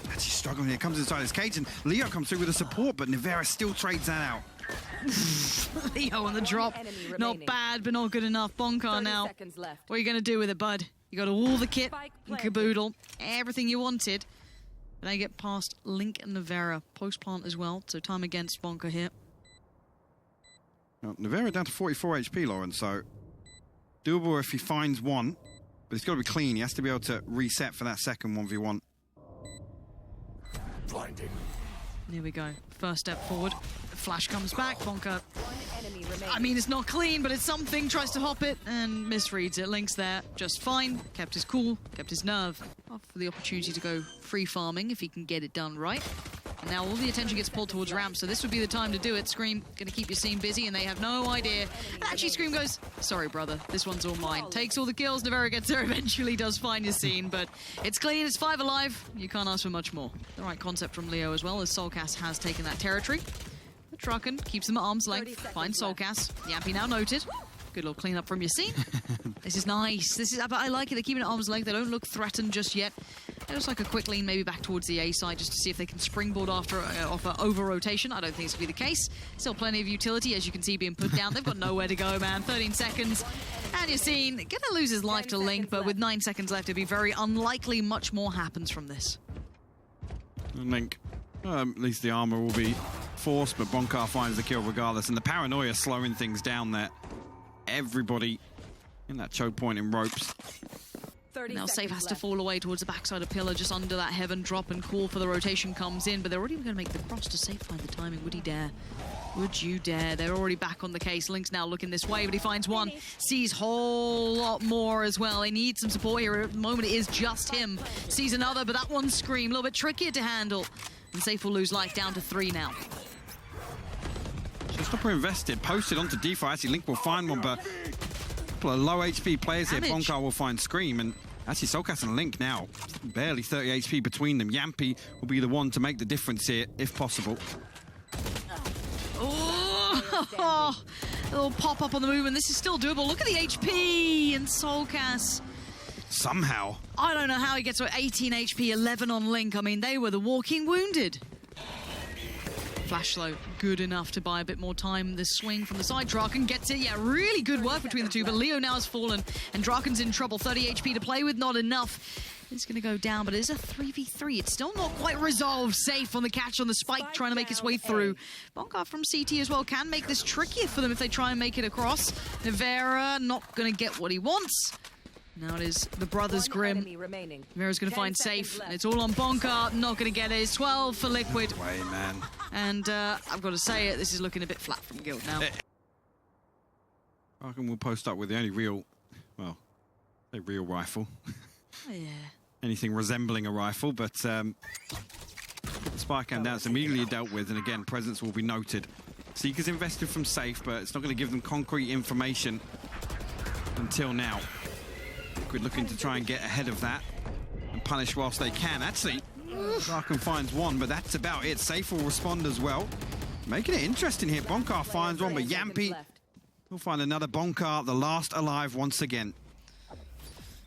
[SPEAKER 2] actually struggling here. Comes inside his cage, and Leo comes through with the support, but Navera still trades that out.
[SPEAKER 1] Leo on the drop. Not bad, but not good enough. Bonka now. What are you going to do with it, bud? You got all the kit and caboodle, everything you wanted. But now you get past Link and Navera. Post-plant as well, so time against Bonka here.
[SPEAKER 2] Well, Navera down to 44 HP, Lauren, so doable if he finds 1. But it's got to be clean. He has to be able to reset for that second 1v1.
[SPEAKER 1] Here we go. First step forward. Flash comes back. Bonka.
[SPEAKER 3] Enemy remaining.
[SPEAKER 1] I mean, it's not clean, but it's something. Tries to hop it and misreads it. Link's there just fine. Kept his cool. Kept his nerve. Off for the opportunity to go free farming if he can get it done right. And now all the attention gets pulled towards ramp, so this would be the time to do it. Scream gonna keep your scene busy, and they have no idea. And actually, Scream goes, sorry, brother, this one's all mine. Takes all the kills, navi gets there, eventually does find your scene, but it's clean, it's 5 alive. You can't ask for much more. The right concept from Leo as well, as Soulcast has taken that territory. But Draken keeps them at arm's length, finds Soulcast. Yampy now noted. Good little cleanup from your scene. This is nice. But I like it. They're keeping it at arm's length. They don't look threatened just yet. It looks like a quick lean maybe back towards the A side just to see if they can springboard off an over-rotation. I don't think it's going to be the case. Still plenty of utility, as you can see, being put down. They've got nowhere to go, man. 13 seconds. And you're seeing, going to lose his life to Link, but with 9 seconds left, it'd be very unlikely much more happens from this.
[SPEAKER 2] Link, at least the armor will be forced, but Bonkar finds the kill regardless. And the paranoia slowing things down there. Everybody in that choke point in ropes.
[SPEAKER 1] Now Safe has to fall away towards the backside of Pillar, just under that heaven drop, and call for the rotation comes in, but they're already going to make the cross to Safe find the timing. Would he dare? Would you dare? They're already back on the case. Link's now looking this way, but he finds one. Sees a whole lot more as well. They need some support here. At the moment, it is just him. Sees another, but that one's Scream. A little bit trickier to handle. And Safe will lose life down to 3 now.
[SPEAKER 2] Showstopper invested, posted onto DeFi. Actually, Link will find one, but a couple of low HP players here. Bonkar will find Scream, and actually Soulcast and Link now, barely 30 HP between them. Yampy will be the one to make the difference here, if possible.
[SPEAKER 1] Oh, a little pop-up on the move, and this is still doable. Look at the HP and Soulcast.
[SPEAKER 2] Somehow.
[SPEAKER 1] I don't know how he gets to 18 HP, 11 on Link. I mean, they were the walking wounded. Flash though, good enough to buy a bit more time. The swing from the side, Draken gets it. Yeah, really good work between the two, but Leo now has fallen, and Draken's in trouble. 30 HP to play with, not enough. It's going to go down, but it is a 3v3. It's still not quite resolved. Safe on the catch on the spike, trying to make his way through. Bonkar from CT as well can make this trickier for them if they try and make it across. navi not going to get what he wants. Now it is the brothers Grim. Navi's going to find Safe. It's all on Bonkar. Not going to get it. It's 12 for Liquid.
[SPEAKER 2] Way, man.
[SPEAKER 1] And I've got to say it, this is looking a bit flat from Guild now.
[SPEAKER 2] Draken will post up with the only real, well, a real rifle.
[SPEAKER 1] Oh, yeah.
[SPEAKER 2] Anything resembling a rifle, but Spike and that's immediately dealt with, and again, presence will be noted. Seeker's invested from Safe, but it's not going to give them concrete information until now. Liquid looking to try and get ahead of that and punish whilst they can. Actually, Draken finds one, but that's about it. Safe will respond as well. Making it interesting here. Bonkar finds one, but Yampy will find another. Bonkar, the last alive once again.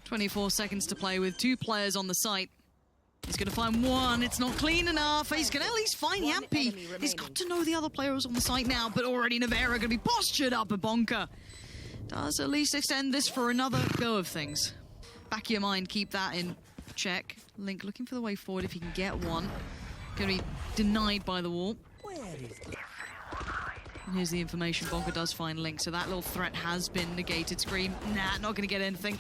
[SPEAKER 1] 24 seconds to play with 2 players on the site. He's going to find one. It's not clean enough. He's going to at least find Yampy. He's got to know the other player is on the site now, but already navi going to be postured up at Bonkar. Does at least extend this for another go of things. Back of your mind, keep that in check. Link looking for the way forward if he can get one. Going to be denied by the wall. And here's the information. Bonkar does find Link, so that little threat has been negated. Scream, nah, not going to get anything.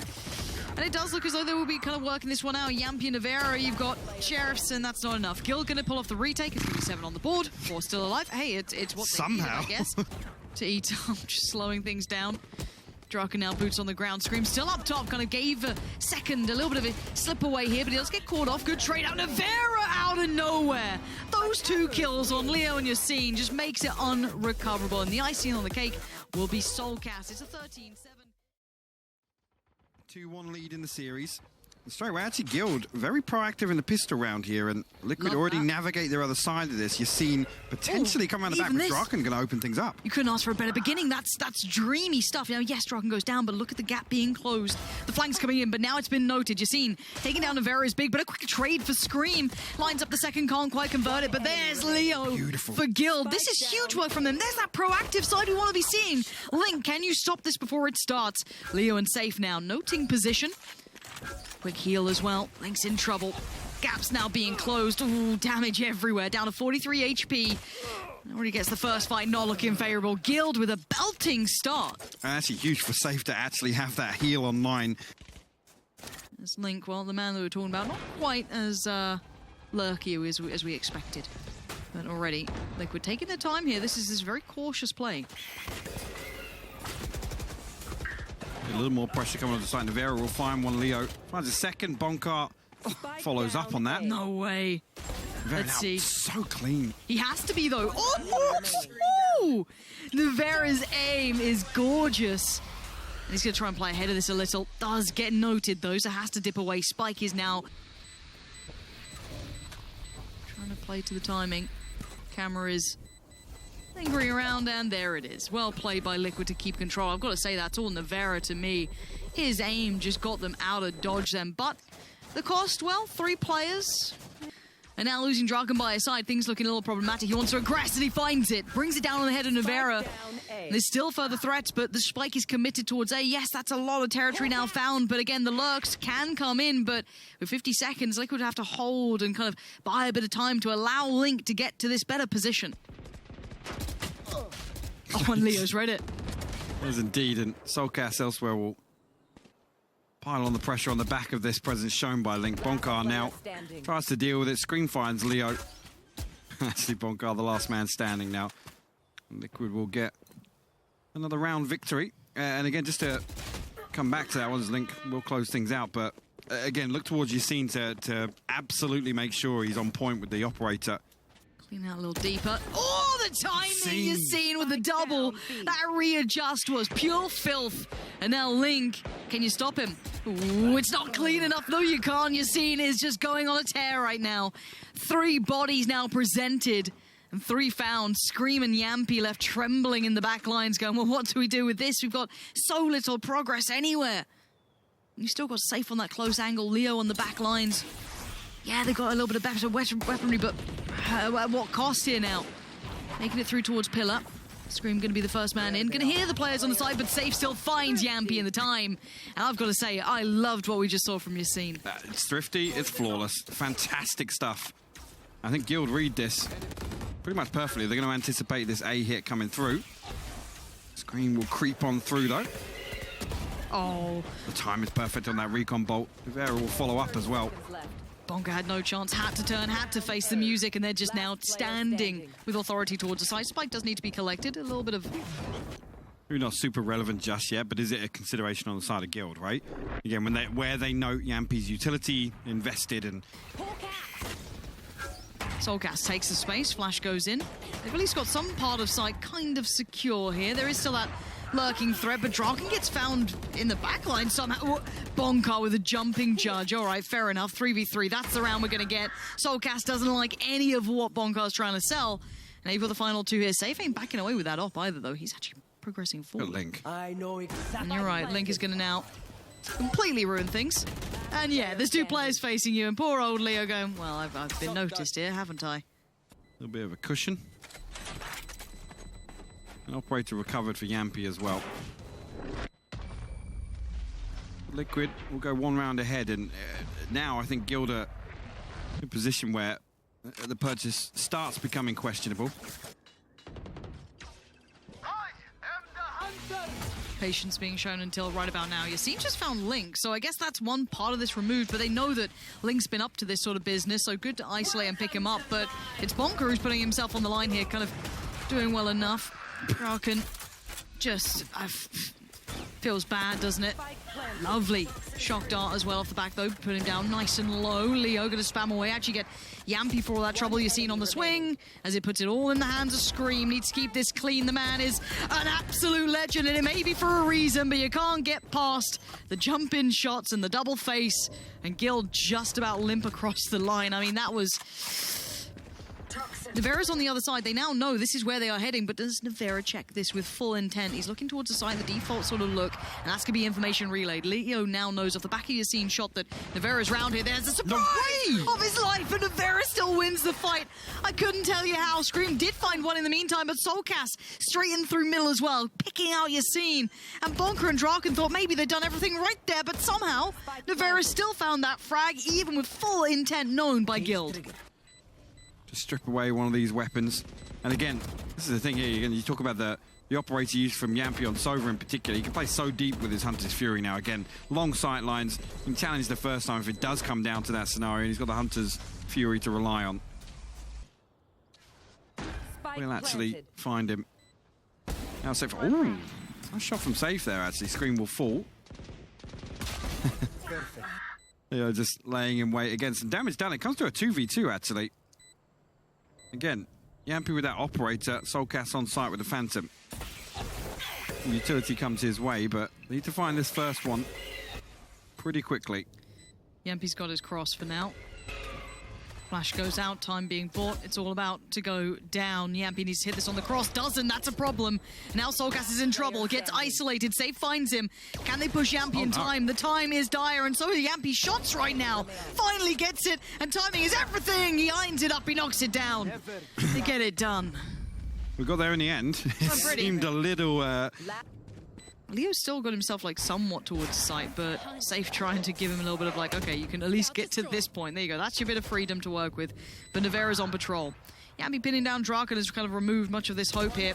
[SPEAKER 1] And it does look as though they will be kind of working this one out. Yampy and navi, you've got Sheriffs, and that's not enough. Guild going to pull off the retake. It's going to be 7 on the board. 4 still alive. Hey, it's what they needed, I guess. To eat up, just slowing things down. Draken now boots on the ground. Scream still up top, kind of gave a second, a little bit of a slip away here, but he does get caught off. Good trade out. navi out of nowhere. Those 2 kills on Leo and Yassine just makes it unrecoverable. And the icing on the cake will be Soulcast. It's a 13-7.
[SPEAKER 2] 2-1 lead in the series. And straight away, actually, Guild very proactive in the pistol round here, and Liquid already navigate their other side of this. You're seeing potentially come around the back with Draken going to open things up.
[SPEAKER 1] You couldn't ask for a better beginning. That's dreamy stuff. You know, yes, Draken goes down, but look at the gap being closed. The flank's coming in, but now it's been noted. You're seeing taking down navi is big, but a quick trade for Scream. Lines up the second, can't quite convert it, but there's Leo for Guild. This is huge work from them. There's that proactive side we want to be seeing. Link, can you stop this before it starts? Leo and Safe now noting position. Quick heal as well. Link's in trouble. Gaps now being closed. Ooh, damage everywhere. Down to 43 HP. Already gets the first fight, not looking favourable. Guild with a belting start.
[SPEAKER 2] And actually huge for Safe to actually have that heal online.
[SPEAKER 1] As Link, well, the man that we were talking about, not quite as lurky as we expected. But But already, Liquid taking their time here. This is this very cautious play.
[SPEAKER 2] A little more pressure coming on the side. naVi will find one. Leo finds a second. Bonkar follows up on that.
[SPEAKER 1] No way. Let's see.
[SPEAKER 2] So clean.
[SPEAKER 1] He has to be, though. Oh! naVi's aim is gorgeous. And he's going to try and play ahead of this a little. Does get noted, though, so has to dip away. Spike is now trying to play to the timing. Camera is lingering around, and there it is. Well played by Liquid to keep control. I've got to say, that's all naVi to me. His aim just got them out of dodge them. But the cost, well, 3 players. And now losing Draken by his side, things looking a little problematic. He wants to aggress, and he finds it. Brings it down on the head of naVi. There's still further threats, but the Spike is committed towards A. Yes, that's a lot of territory now found, but again, the lurks can come in, but with 50 seconds, Liquid have to hold and kind of buy a bit of time to allow Link to get to this better position. Oh, and Leo's read it.
[SPEAKER 2] Yes, indeed, and Solcast elsewhere will pile on the pressure on the back of this presence shown by Link. Bonkar now tries to deal with it. Screen finds Leo. Actually, Bonkar the last man standing now. Liquid will get another round victory. And again, just to come back to that one, as Link will close things out. But again, look towards Yassine to absolutely make sure he's on point with the operator.
[SPEAKER 1] Clean out a little deeper. Oh, the timing Yassine with the double. That readjust was pure filth. And now Link, can you stop him? Ooh, it's not clean enough. No, you can't. Yassine is just going on a tear right now. 3 bodies now presented and 3 found. Scream and Yampy left trembling in the back lines going, well, what do we do with this? We've got so little progress anywhere. You still got safe on that close angle. Leo on the back lines. Yeah, they've got a little bit of better weaponry, but at what cost here now? Making it through towards Pillar. Scream going to be the first man in. Going to hear the players on the side, but Safe still finds Yampy in the time. And I've got to say, I loved what we just saw from Yassine.
[SPEAKER 2] It's thrifty, it's flawless. Fantastic stuff. I think Guild read this pretty much perfectly. They're going to anticipate this A hit coming through. Scream will creep on through, though.
[SPEAKER 1] Oh.
[SPEAKER 2] The time is perfect on that recon bolt. naVi will follow up as well.
[SPEAKER 1] Bonka had no chance, had to turn, had to face the music, and they're just now standing with authority towards the side. Spike does need to be collected. A little bit of...
[SPEAKER 2] Maybe not super relevant just yet, but is it a consideration on the side of Guild, right? Again, where they note Yampy's utility, invested, and...
[SPEAKER 1] Solcast takes the space, Flash goes in. They've at least got some part of side kind of secure here. There is still that lurking threat, but Draken gets found in the backline somehow. Bonkar with a jumping judge. All right, fair enough. 3v3, that's the round we're going to get. Solcast doesn't like any of what Bonkar's trying to sell. And they've got the final 2 here. Safe ain't backing away with that op either, though. He's actually progressing forward.
[SPEAKER 2] Link.
[SPEAKER 3] I know exactly.
[SPEAKER 1] And you're right, Link is going to now completely ruin things. And yeah, there's 2 players facing you, and poor old Leo going, well, I've been noticed here, haven't I?
[SPEAKER 2] A little bit of a cushion. An operator recovered for Yampy as well. Liquid will go 1 round ahead, and now I think Guild are in a position where the purchase starts becoming questionable.
[SPEAKER 1] Patience being shown until right about now. Yassine just found Link, so I guess that's one part of this removed, but they know that Link's been up to this sort of business, so good to isolate and pick him up, but it's Bonker who's putting himself on the line here, kind of doing well enough. Draken just feels bad, doesn't it? Lovely shock dart as well off the back, though. Put him down nice and low. Leo going to spam away. Actually get Yampy for all that trouble you've seen on the swing, as it puts it all in the hands of Scream. Needs to keep this clean. The man is an absolute legend, and it may be for a reason, but you can't get past the jump-in shots and the double face, and Guild just about limp across the line. I mean, that was... naVi's on the other side. They now know this is where they are heading, but does naVi check this with full intent? He's looking towards the side, the default sort of look, and that's going to be information relayed. Leo now knows off the back of your scene shot that naVi's round here. There's a surprise of his life, and naVi still wins the fight. I couldn't tell you how. Scream did find one in the meantime, but Solcast straight in through middle as well, picking out your scene. And Bonker and Draken thought maybe they'd done everything right there, but somehow naVi still found that frag, even with full intent known by Guild.
[SPEAKER 2] Strip away one of these weapons. And again, this is the thing here, you talk about the operator use from Yampy on Sova in particular. He can play so deep with his Hunter's Fury now. Again, long sight lines. He can challenge the first time if it does come down to that scenario, and he's got the Hunter's Fury to rely on. We'll actually find him. Now safe. Ooh, nice shot from safe there. Actually, screen will fall. Yeah, just laying in wait again. Some damage done. It comes to a 2v2 actually. Again, Yampy with that operator. Soulcast on site with the Phantom. Utility comes his way, but need to find this first one pretty quickly.
[SPEAKER 1] Yampy's got his cross for now. Flash goes out, time being bought. It's all about to go down. Yampy needs to hit this on the cross. Doesn't, that's a problem. Now Soulcast is in trouble, gets isolated. Safe finds him. Can they push Yampy in time? The time is dire, and so are Yampy's shots right now. Finally gets it, and timing is everything. He irons it up, he knocks it down. They get it done.
[SPEAKER 2] We got there in the end. It seemed a little...
[SPEAKER 1] Leo's still got himself like somewhat towards sight, but Safe trying to give him a little bit of like, okay, you can at least get to this point. There you go. That's your bit of freedom to work with. But Navera's on patrol. Yampy pinning down Draken has kind of removed much of this hope here.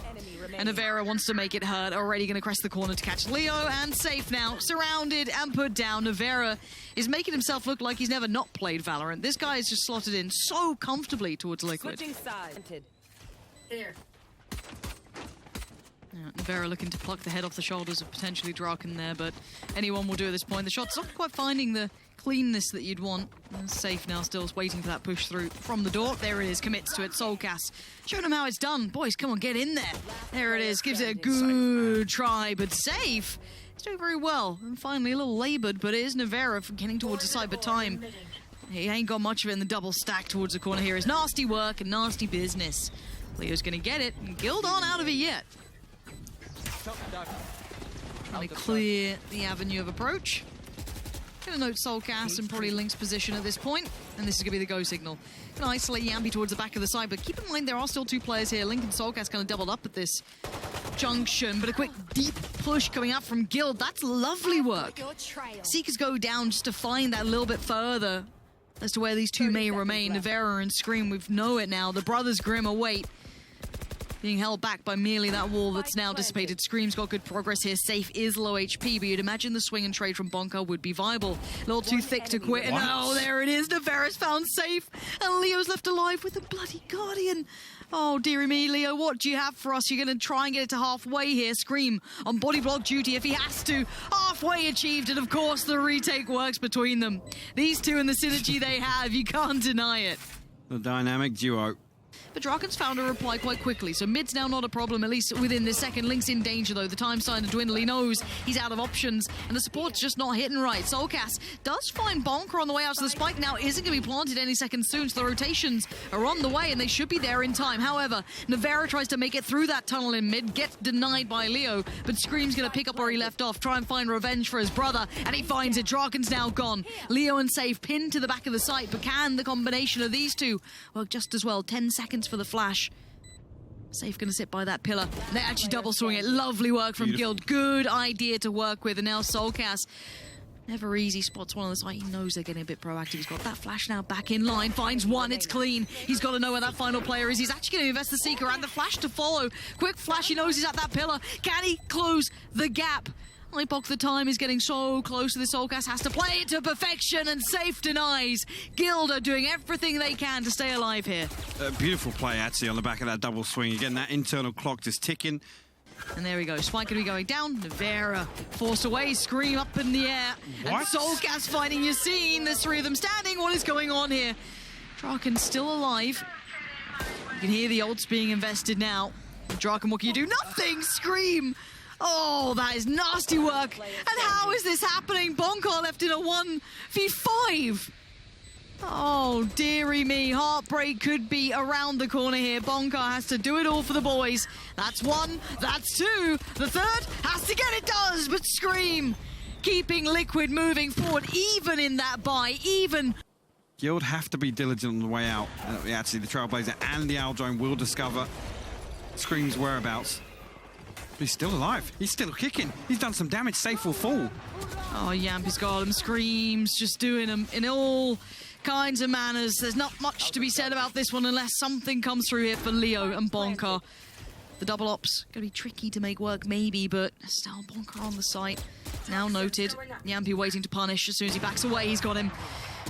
[SPEAKER 1] And Navera wants to make it hurt. Already going to crest the corner to catch Leo, and Safe now surrounded and put down. Navera is making himself look like he's never not played Valorant. This guy is just slotted in so comfortably towards Liquid.
[SPEAKER 3] There.
[SPEAKER 1] Navera looking to pluck the head off the shoulders of potentially Draken there, but anyone will do at this point. The shot's not quite finding the cleanness that you'd want. Safe now still waiting for that push through from the door. There it is, commits to it. Soulcast showing him how it's done. Boys, come on, get in there. There it is, gives it a good try, but Safe is doing very well. And finally a little laboured, but it is Navera for getting towards the side, but time. He ain't got much of it in the double stack towards the corner here. It's nasty work and nasty business. Leo's going to get it, and Guild aren't out of it yet. Trying to clear the avenue of approach. Gonna note Soulcast and probably Link's position at this point, and this is gonna be the go signal. Gonna isolate Yampy towards the back of the side, but keep in mind there are still two players here. Link and Soulcast kind of doubled up at this junction, but a quick deep push coming out from Guild. That's lovely work. Seekers go down just to find that little bit further as to where these two may remain. Navera and Scream, we know it now. The brothers Grimm await. Being held back by merely that wall that's now dissipated. Scream's got good progress here. Safe is low HP, but you'd imagine the swing and trade from Bonka would be viable. A little too thick to quit, and oh, there it is. Navera's found Safe, and Leo's left alive with a bloody Guardian. Oh, dearie me, Leo, what do you have for us? You're going to try and get it to halfway here. Scream on body block duty if he has to. Halfway achieved, and of course the retake works between them. These two and the synergy they have, you can't deny it.
[SPEAKER 2] The dynamic duo.
[SPEAKER 1] But Draken's found a reply quite quickly, so mid's now not a problem, at least within this second. Link's in danger, though. The time's starting to dwindle. He knows he's out of options, and the support's just not hitting right. Soulcast does find Bonker on the way out, so the spike now isn't going to be planted any second soon, so the rotations are on the way, and they should be there in time. However, Navera tries to make it through that tunnel in mid, gets denied by Leo, but Scream's going to pick up where he left off, try and find revenge for his brother, and he finds it. Draken's now gone. Leo and Safe pinned to the back of the site, but can the combination of these two work just as well? 10 seconds for the flash. Safe going to sit by that pillar. They actually double swing it. Lovely work from Guild. Good idea to work with. And now Soulcast, never easy, spots one on the side. He knows they're getting a bit proactive. He's got that flash now back in line. Finds one. It's clean. He's got to know where that final player is. He's actually going to invest the Seeker and the flash to follow. Quick flash. He knows he's at that pillar. Can he close the gap? Ipok, the time is getting so close to the Soulcast. Has to play it to perfection, and Safe denies. Guild are doing everything they can to stay alive here.
[SPEAKER 2] A beautiful play, actually, on the back of that double swing. Again, that internal clock just ticking.
[SPEAKER 1] And there we go. Spike going to be going down. Navera forced away. Scream up in the air.
[SPEAKER 2] What?
[SPEAKER 1] And Soulcast fighting Yassine. There's three of them standing. What is going on here? Draken's still alive. You can hear the ults being invested now. Draken, what can you do? Nothing! Scream! Oh, that is nasty work. And how is this happening? Bonkar left in a 1v5. Oh, dearie me. Heartbreak could be around the corner here. Bonkar has to do it all for the boys. That's one. That's two. The third has to get it. Does, but Scream keeping Liquid moving forward, even in that buy, even.
[SPEAKER 2] Guild have to be diligent on the way out. Actually, the Trailblazer and the Aldrone will discover Scream's whereabouts. He's still alive. He's still kicking. He's done some damage. Safe will fall.
[SPEAKER 1] Oh, Yampy's got him. Screams, just doing them in all kinds of manners. There's not much to be said about this one unless something comes through here for Leo and Bonka. The double ops going to be tricky to make work, maybe, but still Bonka on the site. Now noted. Yampy waiting to punish. As soon as he backs away, he's got him.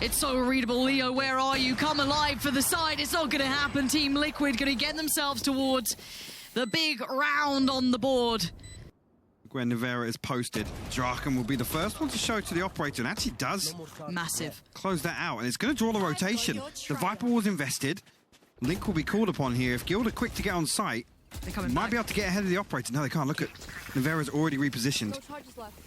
[SPEAKER 1] It's so readable. Leo, where are you? Come alive for the side. It's not going to happen. Team Liquid going to get themselves towards the big round on the board.
[SPEAKER 2] When navi is posted, Draken will be the first one to show to the operator, and actually does
[SPEAKER 1] Massive.
[SPEAKER 2] close that out. And it's going to draw the rotation. The Viper was invested. Link will be called upon here. If Guild are quick to get on site, might be able to get ahead of the operator. No, they can't. Look at navi's already repositioned.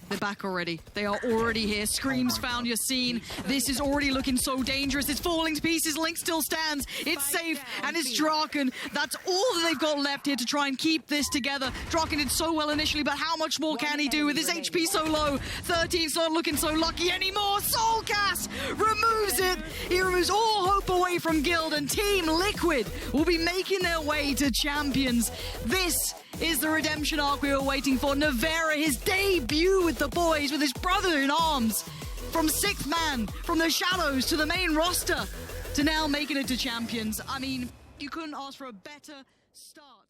[SPEAKER 1] They're back already. They are already here. Screams found your scene. This is already looking so dangerous. It's falling to pieces. Link still stands. It's safe, and it's Draken. That's all that they've got left here to try and keep this together. Draken did so well initially, but how much more can he do with his HP so low? 13's not looking so lucky anymore. Soulcast removes it. He removes all hope away from Guild, and Team Liquid will be making their way to champions. This is the redemption arc we were waiting for. navi, his debut with the boys, with his brother in arms. From 6th man, from the shadows to the main roster, to now making it to champions. I mean, you couldn't ask for a better start.